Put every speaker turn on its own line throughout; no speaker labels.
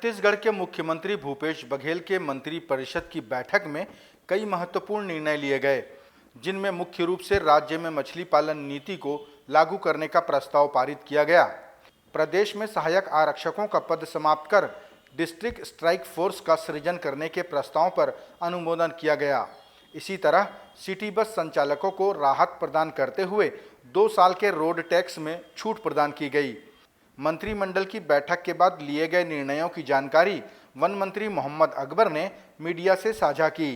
छत्तीसगढ़ के मुख्यमंत्री भूपेश बघेल के मंत्रिपरिषद की बैठक में कई महत्वपूर्ण निर्णय लिए गए, जिनमें मुख्य रूप से राज्य में मछली पालन नीति को लागू करने का प्रस्ताव पारित किया गया। प्रदेश में सहायक आरक्षकों का पद समाप्त कर डिस्ट्रिक्ट स्ट्राइक फोर्स का सृजन करने के प्रस्ताव पर अनुमोदन किया गया। इसी तरह सिटी बस संचालकों को राहत प्रदान करते हुए 2 साल के रोड टैक्स में छूट प्रदान की गई। मंत्रिमंडल की बैठक के बाद लिए गए निर्णयों की जानकारी वन मंत्री मोहम्मद अकबर ने मीडिया से साझा की।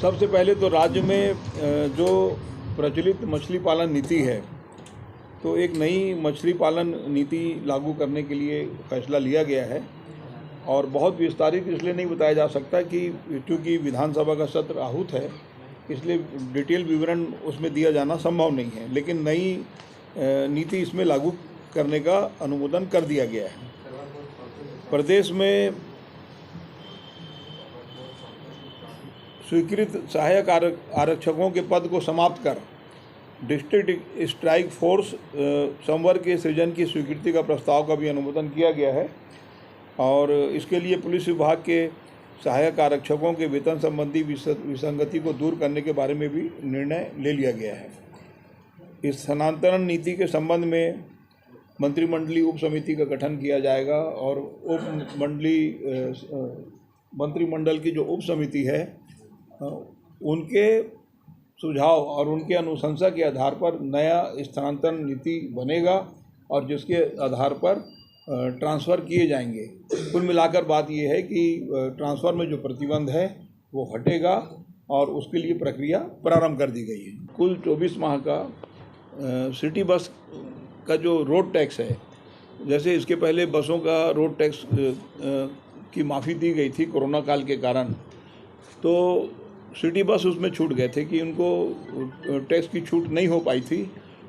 सबसे पहले तो राज्य में जो प्रचलित मछली पालन नीति है, तो एक नई मछली पालन नीति लागू करने के लिए फैसला लिया गया है और बहुत विस्तारित इसलिए नहीं बताया जा सकता कि क्योंकि विधानसभा का सत्र आहूत है, इसलिए डिटेल विवरण उसमें दिया जाना संभव नहीं है। लेकिन नई नीति इसमें लागू करने का अनुमोदन कर दिया गया है। प्रदेश में स्वीकृत सहायक आरक्षकों के पद को समाप्त कर डिस्ट्रिक्ट स्ट्राइक फोर्स संवर्ग के सृजन की स्वीकृति का प्रस्ताव का भी अनुमोदन किया गया है और इसके लिए पुलिस विभाग के सहायक आरक्षकों के वेतन संबंधी विसंगति को दूर करने के बारे में भी निर्णय ले लिया गया है। इस स्थानांतरण नीति के संबंध में मंत्रिमंडलीय उप समिति का गठन किया जाएगा और मंत्रिमंडल की जो उप समिति है उनके सुझाव और उनके अनुशंसा के आधार पर नया स्थानांतरण नीति बनेगा और जिसके आधार पर ट्रांसफ़र किए जाएंगे। कुल मिलाकर बात यह है कि ट्रांसफ़र में जो प्रतिबंध है वो हटेगा और उसके लिए प्रक्रिया प्रारंभ कर दी गई है। कुल 24 माह का सिटी बस का जो रोड टैक्स है, जैसे इसके पहले बसों का रोड टैक्स की माफ़ी दी गई थी कोरोना काल के कारण, तो सिटी बस उसमें छूट गए थे कि उनको टैक्स की छूट नहीं हो पाई थी,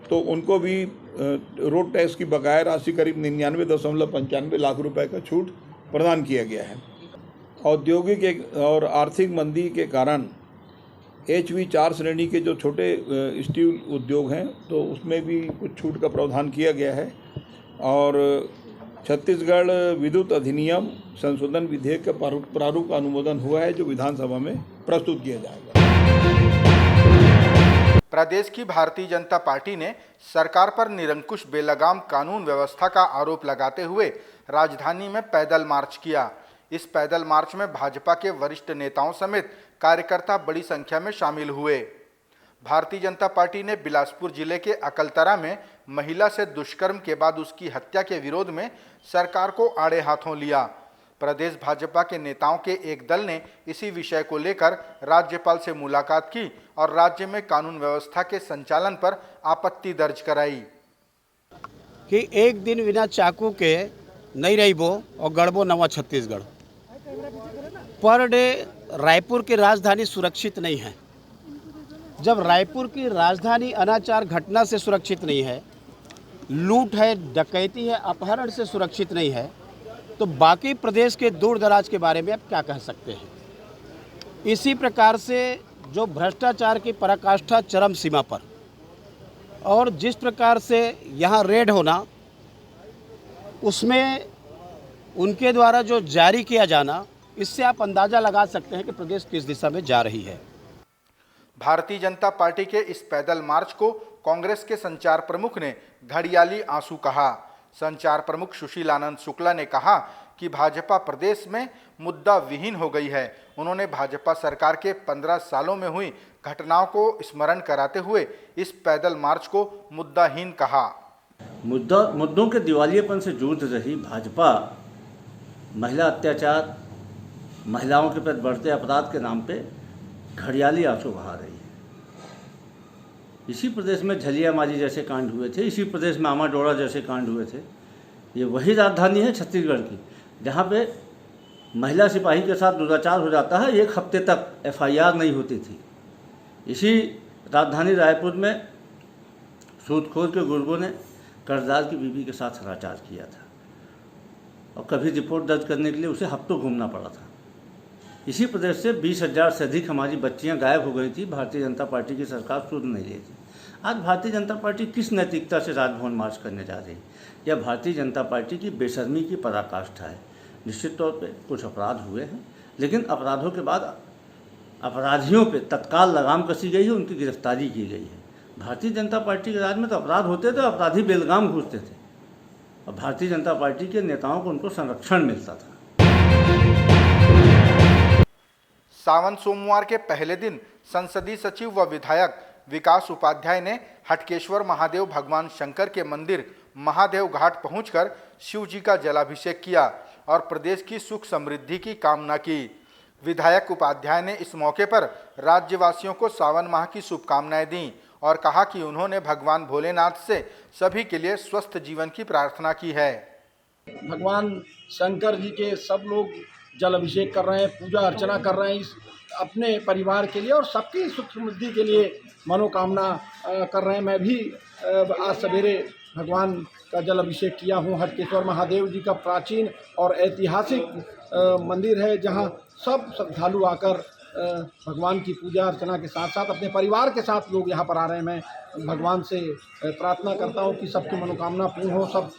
तो उनको भी रोड टैक्स की बकाया राशि करीब 99.95 लाख रुपए का छूट प्रदान किया गया है। औद्योगिक और आर्थिक मंदी के कारण HV4 श्रेणी के जो छोटे स्टील उद्योग हैं तो उसमें भी कुछ छूट का प्रावधान किया गया है और छत्तीसगढ़ विद्युत अधिनियम संशोधन विधेयक का प्रारूप का अनुमोदन हुआ है जो विधानसभा में प्रस्तुत किया जाएगा।
प्रदेश की भारतीय जनता पार्टी ने सरकार पर निरंकुश बेलगाम कानून व्यवस्था का आरोप लगाते हुए राजधानी में पैदल मार्च किया। इस पैदल मार्च में भाजपा के वरिष्ठ नेताओं समेत कार्यकर्ता बड़ी संख्या में शामिल हुए। भारतीय जनता पार्टी ने बिलासपुर जिले के अकलतरा में महिला से दुष्कर्म के बाद उसकी हत्या के विरोध में सरकार को आड़े हाथों लिया। प्रदेश भाजपा के नेताओं के एक दल ने इसी विषय को लेकर राज्यपाल से मुलाकात की और राज्य में कानून व्यवस्था के संचालन पर आपत्ति दर्ज कराई
कि एक दिन बिना चाकू के नहीं रहीबो और गढ़बो नवा छत्तीसगढ़। पर डे रायपुर की राजधानी सुरक्षित नहीं है। जब रायपुर की राजधानी अनाचार घटना से सुरक्षित नहीं है, लूट है, डकैती है, अपहरण से सुरक्षित नहीं है, तो बाकी प्रदेश के दूर दराज के बारे में आप क्या कह सकते हैं। इसी प्रकार से जो भ्रष्टाचार की पराकाष्ठा चरम सीमा पर और जिस प्रकार से यहाँ रेड होना, उसमें उनके द्वारा जो जारी किया जाना, इससे आप अंदाज़ा लगा सकते हैं कि प्रदेश किस दिशा में जा रही है।
भारतीय जनता पार्टी के इस पैदल मार्च को कांग्रेस के संचार प्रमुख ने घड़ियाली आंसू कहा। संचार प्रमुख सुशील आनंद शुक्ला ने कहा कि भाजपा प्रदेश में मुद्दा विहीन हो गई है। उन्होंने भाजपा सरकार के 15 सालों में हुई घटनाओं को स्मरण कराते हुए इस पैदल मार्च को मुद्दाहीन कहा।
मुद्दों के दिवालियेपन से जूझ रही भाजपा महिला अत्याचार, महिलाओं के प्रति बढ़ते अपराध के नाम पे घड़ियाली आंसू बहा रही है। इसी प्रदेश में झलियामारी जैसे कांड हुए थे, इसी प्रदेश में आमाडोरा जैसे कांड हुए थे। ये वही राजधानी है छत्तीसगढ़ की जहाँ पे महिला सिपाही के साथ दुराचार हो जाता है, 1 हफ्ते तक FIR नहीं होती थी। इसी राजधानी रायपुर में सूदखोर के गुर्गों ने कर्जदार की बीवी के साथ हराचार किया था और कभी रिपोर्ट दर्ज करने के लिए उसे हफ्तों घूमना पड़ा था। इसी प्रदेश से 20,000 से अधिक हमारी बच्चियां गायब हो गई थी। भारतीय जनता पार्टी की सरकार सुध नहीं रही थी। आज भारतीय जनता पार्टी किस नैतिकता से राजभवन मार्च करने जा रही है? यह भारतीय जनता पार्टी की बेशर्मी की पराकाष्ठा है। निश्चित तौर पे कुछ अपराध हुए हैं, लेकिन अपराधों के बाद अपराधियों पे तत्काल लगाम कसी गई है, उनकी गिरफ्तारी की गई है। भारतीय जनता पार्टी के राज में तो अपराध होते थे, अपराधी बेलगाम घूसते थे, और भारतीय जनता पार्टी के नेताओं को उनको संरक्षण मिलता था।
सावन सोमवार के पहले दिन संसदीय सचिव व विधायक विकास उपाध्याय ने हटकेश्वर महादेव भगवान शंकर के मंदिर महादेव घाट पहुंचकर शिव जी का जलाभिषेक किया और प्रदेश की सुख समृद्धि की कामना की। विधायक उपाध्याय ने इस मौके पर राज्यवासियों को सावन माह की शुभकामनाएं दी और कहा कि उन्होंने भगवान भोलेनाथ से सभी के लिए स्वस्थ जीवन की प्रार्थना की है।
भगवान शंकर जी के सब लोग जल अभिषेक कर रहे हैं, पूजा अर्चना कर रहे हैं, इस अपने परिवार के लिए और सबकी सुख समृद्धि के लिए मनोकामना कर रहे हैं। मैं भी आज सवेरे भगवान का जल अभिषेक किया हूँ। हटकेश्वर महादेव जी का प्राचीन और ऐतिहासिक मंदिर है, जहाँ सब श्रद्धालु आकर भगवान की पूजा अर्चना के साथ साथ अपने परिवार के साथ लोग यहाँ पर आ रहे हैं। मैं भगवान से प्रार्थना करता हूँ कि सबकी मनोकामना पूर्ण हो, सब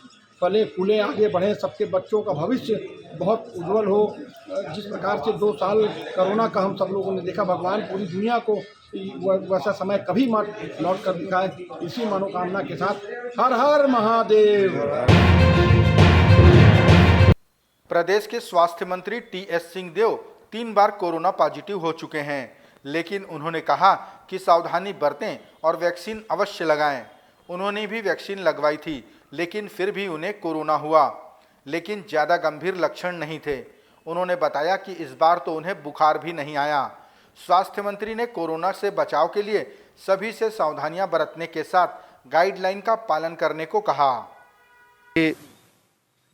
फले फूले आगे बढ़े, सबके बच्चों का भविष्य बहुत उज्जवल हो। जिस प्रकार से 2 साल कोरोना का हम सब लोगों ने देखा, भगवान पूरी दुनिया को वैसा समय कभी मत लौट कर दिखाए। इसी मनोकामना के साथ हर हर महादेव।
प्रदेश के स्वास्थ्य मंत्री टी.एस. सिंहदेव 3 बार कोरोना पॉजिटिव हो चुके हैं, लेकिन उन्होंने कहा कि सावधानी बरतें और वैक्सीन अवश्य लगाएं। उन्होंने भी वैक्सीन लगवाई थी, लेकिन फिर भी उन्हें कोरोना हुआ, लेकिन ज़्यादा गंभीर लक्षण नहीं थे। उन्होंने बताया कि इस बार तो उन्हें बुखार भी नहीं आया। स्वास्थ्य मंत्री ने कोरोना से बचाव के लिए सभी से सावधानियां बरतने के साथ गाइडलाइन का पालन करने को कहा।
ये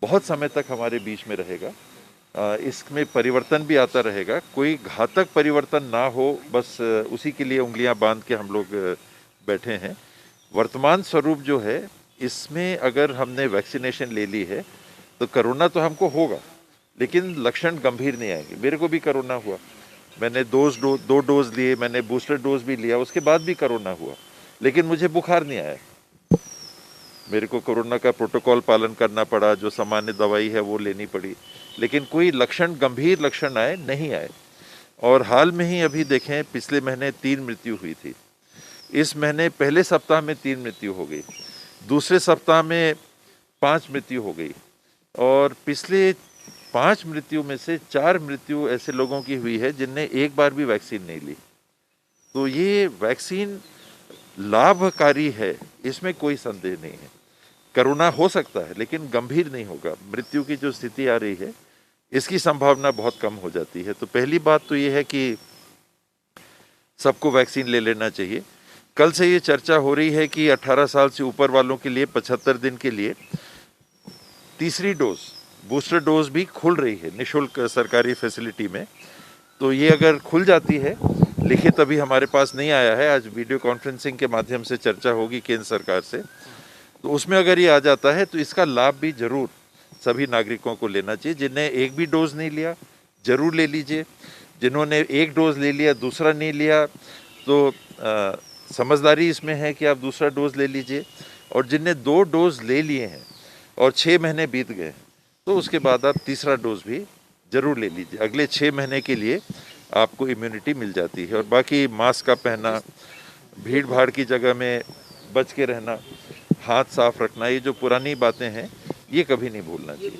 बहुत समय तक हमारे बीच में रहेगा, इसमें परिवर्तन भी आता रहेगा। कोई घातक परिवर्तन ना हो, बस उसी के लिए उंगलियां बांध के हम लोग बैठे हैं। वर्तमान स्वरूप जो है, इसमें अगर हमने वैक्सीनेशन ले ली है तो कोरोना तो हमको होगा, लेकिन लक्षण गंभीर नहीं आएंगे। मेरे को भी कोरोना हुआ, मैंने 2 डोज लिए, मैंने बूस्टर डोज भी लिया, उसके बाद भी कोरोना हुआ, लेकिन मुझे बुखार नहीं आया। मेरे को कोरोना का प्रोटोकॉल पालन करना पड़ा, जो सामान्य दवाई है वो लेनी पड़ी, लेकिन कोई लक्षण गंभीर लक्षण आए नहीं आए। और हाल में ही अभी देखें, पिछले महीने 3 मृत्यु हुई थी, इस महीने पहले सप्ताह में 3 मृत्यु हो गई, दूसरे सप्ताह में 5 मृत्यु हो गई, और पिछले 5 मृत्यु में से 4 मृत्यु ऐसे लोगों की हुई है जिनने एक बार भी वैक्सीन नहीं ली। तो ये वैक्सीन लाभकारी है, इसमें कोई संदेह नहीं है। कोरोना हो सकता है लेकिन गंभीर नहीं होगा। मृत्यु की जो स्थिति आ रही है, इसकी संभावना बहुत कम हो जाती है। तो पहली बात तो ये है कि सबको वैक्सीन ले लेना चाहिए। कल से ये चर्चा हो रही है कि 18 साल से ऊपर वालों के लिए 75 दिन के लिए तीसरी डोज, बूस्टर डोज भी खुल रही है निःशुल्क सरकारी फैसिलिटी में। तो ये अगर खुल जाती है, लिखित अभी हमारे पास नहीं आया है, आज वीडियो कॉन्फ्रेंसिंग के माध्यम से चर्चा होगी केंद्र सरकार से, तो उसमें अगर ये आ जाता है तो इसका लाभ भी जरूर सभी नागरिकों को लेना चाहिए। जिन्हें एक भी डोज नहीं लिया, जरूर ले लीजिए। जिन्होंने एक डोज ले लिया, दूसरा नहीं लिया, तो समझदारी इसमें है कि आप दूसरा डोज ले लीजिए। और जिनने 2 डोज ले लिए हैं और 6 महीने बीत गए, तो उसके बाद आप तीसरा डोज भी जरूर ले लीजिए। अगले 6 महीने के लिए आपको इम्यूनिटी मिल जाती है। और बाकी मास्क का पहनना, भीड़ भाड़ की जगह में बच के रहना, हाथ साफ रखना, ये जो पुरानी बातें हैं, ये कभी नहीं भूलना चाहिए।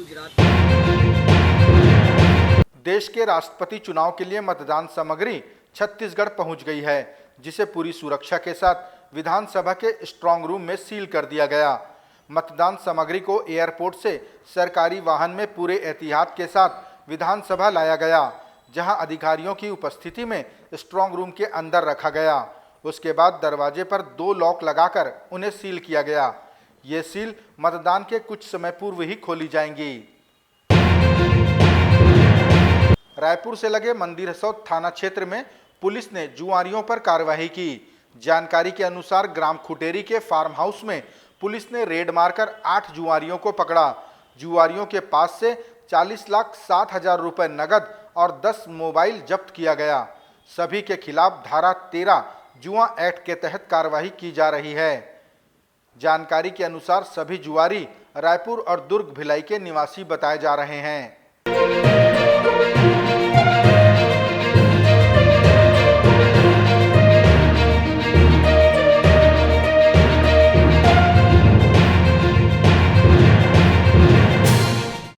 देश के राष्ट्रपति चुनाव के लिए मतदान सामग्री छत्तीसगढ़ पहुंच गई है, जिसे पूरी सुरक्षा के साथ विधानसभा के स्ट्रांग रूम में सील कर दिया गया। मतदान सामग्री को एयरपोर्ट से सरकारी वाहन में पूरे एहतियात के साथ विधानसभा लाया गया, जहां अधिकारियों की उपस्थिति में स्ट्रांग रूम के अंदर रखा गया। उसके बाद दरवाजे पर 2 लॉक लगाकर उन्हें सील किया गया। ये सील मतदान के कुछ समय पूर्व ही खोली जाएंगी। रायपुर से लगे मंदिर हसौद थाना क्षेत्र में पुलिस ने जुआरियों पर कार्रवाई की। जानकारी के अनुसार ग्राम खुटेरी के फार्म हाउस में पुलिस ने रेड मारकर 8 जुआरियों को पकड़ा। जुआरियों के पास से 40,07,000 रुपए नगद और 10 मोबाइल जब्त किया गया। सभी के खिलाफ धारा 13 जुआ एक्ट के तहत कार्रवाई की जा रही है। जानकारी के अनुसार सभी जुआरी रायपुर और दुर्ग भिलाई के निवासी बताए जा रहे हैं। है।